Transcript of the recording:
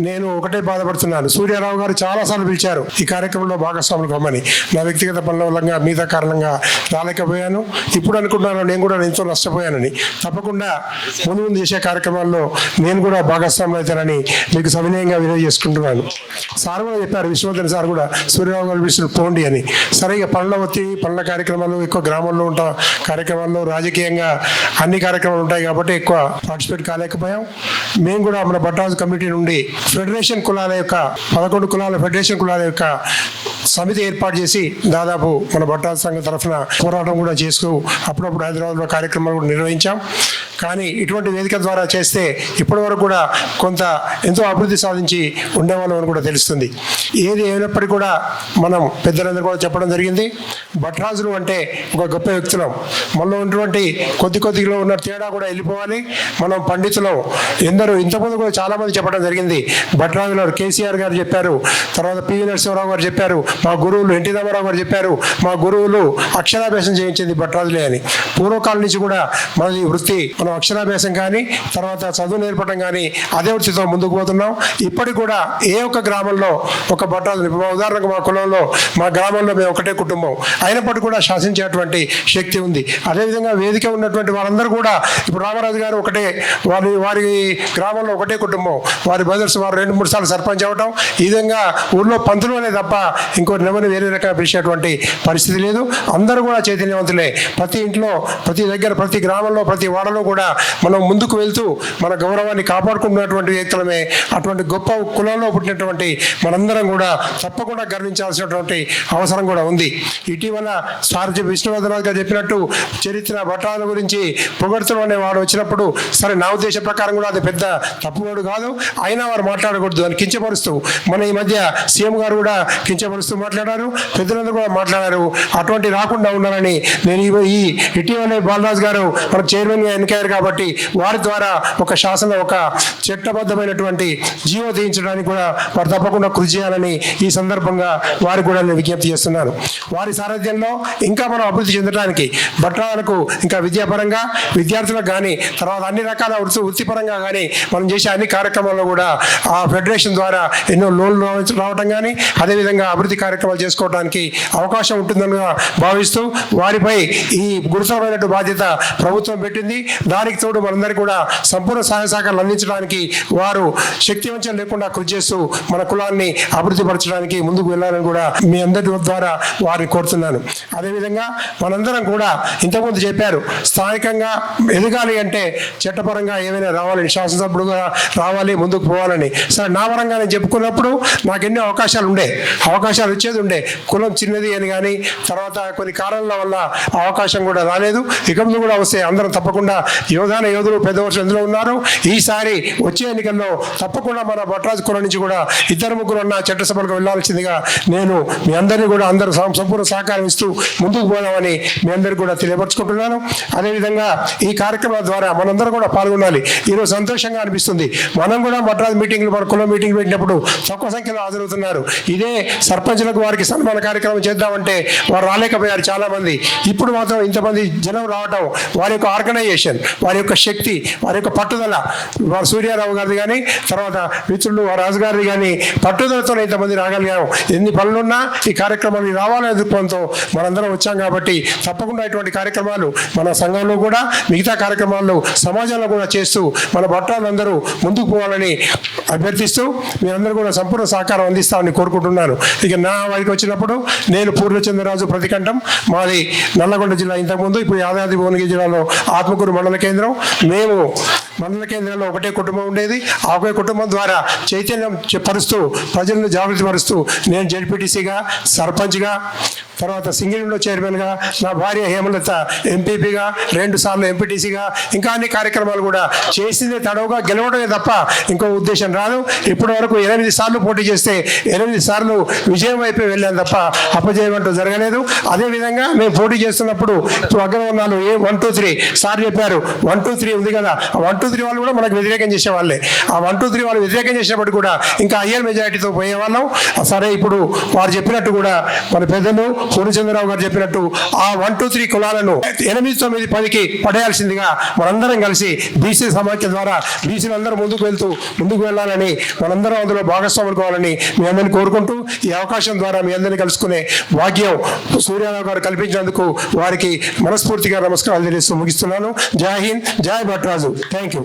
నేను ఒకటే బాధపడుతున్నాను. సూర్యారావు గారు చాలాసార్లు పిలిచారు ఈ కార్యక్రమంలో భాగస్వాములు కమ్మని. నా వ్యక్తిగత పనుల వల్ల మిగతా కారణంగా రాలేకపోయాను. ఇప్పుడు అనుకుంటున్నాను నేను కూడా ఎంతో నష్టపోయానని. తప్పకుండా ముందు ముందు చేసే కార్యక్రమాల్లో నేను కూడా భాగస్వాములు అవుతానని మీకు సవినయంగా చేసుకుంటున్నాను. సార్ కూడా చెప్పారు, విశ్వనాథన్ సార్ కూడా సూర్యరావు గారు పిలిచిన పోండి అని. సరిగా పనుల ఒత్తిడి, పనుల కార్యక్రమాలు ఎక్కువ గ్రామంలో ఉంటా కార్యక్రమాల్లో రాజకీయంగా అన్ని కార్యక్రమాలు ఉంటాయి కాబట్టి ఎక్కువ పార్టిసిపేట్ కాలేకపోయాం. మేము కూడా మన భట్రాజు కమిటీ నుండి ఫెడరేషన్ కులాల యొక్క 11 కులాల ఫెడరేషన్ కులాల యొక్క సమితి ఏర్పాటు చేసి దాదాపు మన భట్రాజు సంఘం తరఫున పోరాటం కూడా చేస్తూ అప్పుడప్పుడు హైదరాబాద్లో కార్యక్రమాలు కూడా నిర్వహించాం. కానీ ఇటువంటి వేదిక ద్వారా చేస్తే ఇప్పటి వరకు కూడా కొంత ఎంతో అభివృద్ధి సాధించి ఉండేవాళ్ళం అని కూడా తెలుస్తుంది. ఏది అయినప్పటికీ కూడా మనం పెద్దలందరూ కూడా చెప్పడం జరిగింది, భట్రాజులు అంటే ఒక గొప్ప వ్యక్తులం. మనలో ఉన్నటువంటి కొద్దిలో ఉన్న తేడా కూడా వెళ్ళిపోవాలి. మనం పండితులం. ఎందరూ ఇంతకుముందు కూడా చాలామంది చెప్పడం జరిగింది. భట్రాజులు కేసీఆర్ గారు చెప్పారు, తర్వాత పివి నరసింహారావు గారు చెప్పారు, మా గురువులు ఎన్టీ రామారావు గారు చెప్పారు, మా గురువులు అక్షరాభ్యాసం చేయించింది భట్రాజులే అని. పూర్వకాలం నుంచి కూడా మనది వృత్తి, మనం అక్షరాభ్యాసం కానీ తర్వాత చదువు నేర్పడం కానీ అదే వృత్తితో ముందుకు పోతున్నాం. ఇప్పటికి కూడా ఏ ఒక్క గ్రామంలో ఒక భట్రాజు, ఉదాహరణకు మా కులంలో మా గ్రామంలో మేము ఒకటే కుటుంబం అయినప్పటికీ కూడా శాసించేటువంటి శక్తి ఉంది. అదేవిధంగా వేదిక ఉన్నటువంటి వారందరూ కూడా ఇప్పుడు రామరాజు గారు ఒకటే, వారి గ్రామంలో ఒకటే కుటుంబం, వారి బ్రదర్స్ వారు 2-3 సార్లు సర్పంచ్ అవ్వటం, ఈ విధంగా ఊళ్ళో పంతులు అనే తప్ప ఇంకో నెమని వేరే రకంగా పిలిచేటువంటి పరిస్థితి లేదు. అందరూ కూడా చైతన్యవంతులే. ప్రతి ఇంట్లో, ప్రతి దగ్గర, ప్రతి గ్రామంలో, ప్రతి వాడలో కూడా మనం ముందుకు వెళ్తూ మన గౌరవాన్ని కాపాడుకుంటున్నటువంటి వ్యక్తులమే. అటువంటి గొప్ప కులంలో పుట్టినటువంటి మనందరం కూడా తప్పకుండా గర్వించాల్సినటువంటి అవసరం కూడా ఉంది. ఇటీవల సార్ విష్ణువర్ధన్ గారు చెప్పినట్టు చరిత్ర భట్రాల గురించి పొగడ్తలు అనే వాడు వచ్చినప్పుడు, సరే నా ఉద్దేశ ప్రకారం కూడా అది పెద్ద తప్పువాడు కాదు, అయినా వారు మాట్లాడకూడదు అని కించపరుస్తూ, మన ఈ మధ్య సీఎం గారు కూడా కించపరుస్తూ మాట్లాడారు, పెద్దలందరూ కూడా మాట్లాడారు. అటువంటి రాకుండా ఉండాలని నేను ఈ ఇటీవలే బాలరాజు గారు మన చైర్మన్గా ఎన్నికయ్యారు కాబట్టి వారి ద్వారా ఒక చట్టబద్ధమైనటువంటి జీవో తీయించడానికి కూడా వారు తప్పకుండా కృషి చేయాలని ఈ సందర్భంగా వారికి కూడా నేను విజ్ఞప్తి చేస్తున్నాను. వారి సారథ్యంలో ఇంకా మనం అభివృద్ధి చెందడానికి భట్రాలకు ఇంకా విద్యాపరంగా విద్యార్థులకు కానీ తర్వాత అన్ని రకాల వృత్తిపరంగా కానీ మనం చేసే అన్ని కార్యక్రమాల్లో కూడా ఆ ఫెడరేషన్ ద్వారా ఎన్నో లోన్లు రావడం కానీ అదేవిధంగా అభివృద్ధి కార్యక్రమాలు చేసుకోవడానికి అవకాశం ఉంటుందని భావిస్తూ వారిపై ఈ గురుతరమైన బాధ్యత ప్రభుత్వం పెట్టింది. దానికి తోడు మనందరికీ కూడా సంపూర్ణ సహాయ సహకారాలు అందించడానికి వారు శక్తివంచన లేకుండా కృషి చేస్తూ మన కులాన్ని అభివృద్ధి పరచడానికి ముందుకు వెళ్ళాలని కూడా మీ అందరి ద్వారా వారిని కోరుతున్నాను. అదేవిధంగా మనందరం కూడా ఇంతకుముందు చెప్పారు, స్థానికంగా ఎదగాలి అంటే చట్టపరంగా ఏమైనా రావాలని, శాసనసభ్యుడుగా రావాలి, ముందుకు పోవాలని. సరే నా పరంగా నేను చెప్పుకున్నప్పుడు నాకు ఎన్నో అవకాశాలు వచ్చేది ఉండే. కులం చిన్నది అని కానీ తర్వాత కొన్ని కారణాల వల్ల అవకాశం కూడా రాలేదు. ఇక ముందు కూడా వస్తే అందరం తప్పకుండా యోధులు పెద్ద వర్షం ఎందులో ఉన్నారు. ఈసారి వచ్చే ఎన్నికల్లో తప్పకుండా మన భట్రాజు కులం నుంచి కూడా 2-3 ఉన్న చట్టసభలకు వెళ్లాల్సిందిగా నేను మీ అందరినీ కూడా అందరూ సంపూర్ణ సహకారం ఇస్తూ ముందుకు పోదామని మీ అందరికీ కూడా తెలియపరచుకుంటున్నాను. అదేవిధంగా ఈ కార్యక్రమాల ద్వారా మనందరం కూడా పాల్గొనాలి. ఈరోజు సంతోషంగా అనిపిస్తుంది. మనం కూడా భట్రాజు మీటింగ్లు, మన కులం మీటింగ్ పెట్టినప్పుడు తక్కువ సంఖ్యలో హాజరవుతున్నారు. ఇదే సర్పంచ్లకు వారికి సన్మాన కార్యక్రమం చేద్దామంటే వారు రాలేకపోయారు చాలా మంది. ఇప్పుడు మాత్రం ఇంతమంది జనం రావటం వారి యొక్క ఆర్గనైజేషన్, వారి యొక్క శక్తి, వారి యొక్క పట్టుదల, వారు సూర్యారావు గారిది కానీ తర్వాత మిత్రులు రాజు గారిది కానీ పట్టుదలతో ఇంతమంది రాగలిగాము. ఎన్ని పనులున్నా ఈ కార్యక్రమాన్ని రావాలనే దృక్పథంతో మనందరం వచ్చాం కాబట్టి తప్పకుండా ఇటువంటి కార్యక్రమాలు మన సంఘంలో కూడా మిగతా కార్యక్రమాల్లో సమాజంలో కూడా చేస్తూ మన భట్రాలందరూ ముందుకు పోవాలని అభ్యర్థిస్తూ మీ అందరూ కూడా సంపూర్ణ సహకారం అందిస్తామని కోరుకుంటున్నాను. ఇక నా వారికి వచ్చినప్పుడు నేను పూర్ణచంద్రరాజు ప్రతికంఠం, మాది నల్లగొండ జిల్లా, ఇంతకుముందు ఇప్పుడు యాదాద్రి భువనగిరి జిల్లాలో ఆత్మకూరు మండల కేంద్రం. మేము మండల కేంద్రంలో ఒకటే కుటుంబం ఉండేది. ఆ ఒకే కుటుంబం ద్వారా చైతన్యం పరుస్తూ ప్రజలను జాగృతి పరుస్తూ నేను జెడ్పీటీసీగా, సర్పంచ్గా, తర్వాత సింగిల్లో చైర్మన్గా, నా భార్య హేమలత ఎంపీపీగా, 2 సార్లు ఎంపీటీసీగా, ఇంకా అన్ని కార్యక్రమాలు కూడా చేసిందే తడవుగా గెలవడమే తప్ప ఇంకో ఉద్దేశం రాదు. ఇప్పటి వరకు 8 సార్లు పోటీ చేస్తే 8 సార్లు విజయం వైపు వెళ్ళాను తప్ప అపజయం అంటూ జరగలేదు. అదేవిధంగా మేము పోటీ చేస్తున్నప్పుడు ఇప్పుడు అగ్రవర్ణాలు 1, 2, 3 సార్ చెప్పారు, 1, 2, 3 ఉంది కదా, 1, 1, 2, 3 వాళ్ళు కూడా మనకు వ్యతిరేకం చేసే వాళ్ళే. ఆ 1, 2, 3 వాళ్ళు వ్యతిరేకం చేసినప్పటికీ కూడా ఇంకా హయ్యర్ మెజారిటీతో పోయేవాళ్ళం. సరే, ఇప్పుడు వారు చెప్పినట్టు కూడా మన పెద్దలు పూర్ణచంద్రరావు గారు చెప్పినట్టు ఆ 1, 2, 3 కులాలను 8, 9, 10కి పడేయాల్సిందిగా మనందరం కలిసి బీసీ సమాఖ్య ద్వారా బీసీలందరూ ముందుకు వెళ్ళాలని, మనందరం అందులో భాగస్వాములు కావాలని మీ అందరిని కోరుకుంటూ, ఈ అవకాశం ద్వారా మీ అందరినీ కలుసుకునే భాగ్యం సూర్యారావు గారు కల్పించినందుకు వారికి మనస్ఫూర్తిగా నమస్కారాలు తెలియజేస్తూ ముగిస్తున్నాను. జై హింద్, జై భట్రాజు. Thank you.